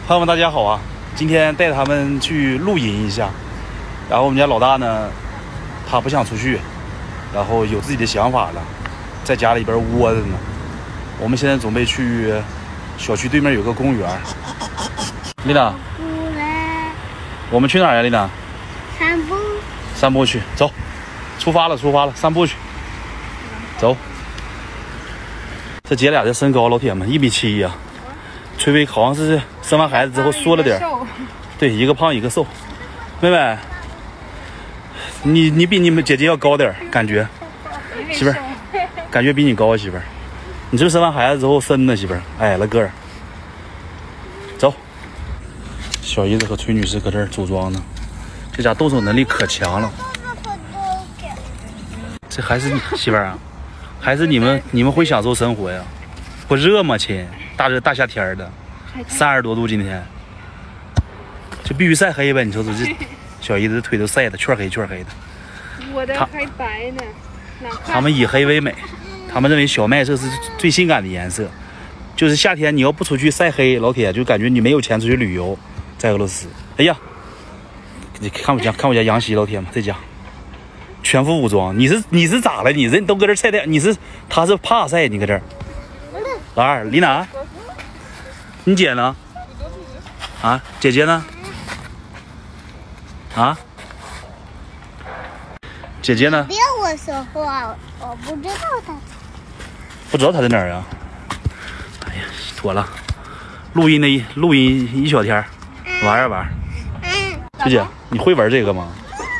朋友们，大家好啊！今天带他们去露营一下，然后我们家老大呢，他不想出去，然后有自己的想法了，在家里边窝着呢。我们现在准备去小区对面有个公园。丽娜，我们去哪儿呀？丽娜，散步。散步去，走，出发了，散步去，走。这姐俩的身高，老铁们1.7米呀。崔薇好像是生完孩子之后缩了点，对，一个胖一个瘦。妹妹，你比你们姐姐要高点，感觉，媳妇儿，感觉比你高，媳妇儿。你是不是生完孩子之后生的，媳妇儿？矮了个儿。走，小姨子和崔女士搁这儿组装呢，这家动手能力可强了。这还是你媳妇儿啊？还是你们会享受生活呀？不热吗，亲？大夏天的，30多度，今天就必须晒黑呗。你瞅瞅这小姨子腿都晒的黢黑的。我的还白呢。他们以黑为美，他们认为小麦色是最性感的颜色。就是夏天你要不出去晒黑，老铁就感觉你没有钱出去旅游。在俄罗斯，哎呀，你看我家杨希老铁们，这家全副武装。你是咋了？你人都搁这晒太阳，他是怕晒，你搁这儿。老二，丽娜，你姐呢？啊，姐姐呢？啊，姐姐呢？别我说话，我不知道她。不知道她在哪儿啊？哎呀，妥了，录音一小天，玩。姐姐，你会玩这个吗？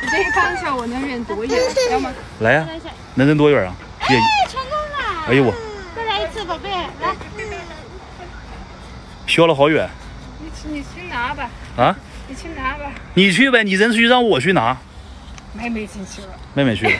你这一放手，我能忍多远？要吗？来呀，能扔多远啊？哎，成功了！哎呦我。再来一次，宝贝，来。飘了好远。你去拿吧。啊？你去拿吧。你去呗，你扔出去让我去拿。妹妹进去了。妹妹去了。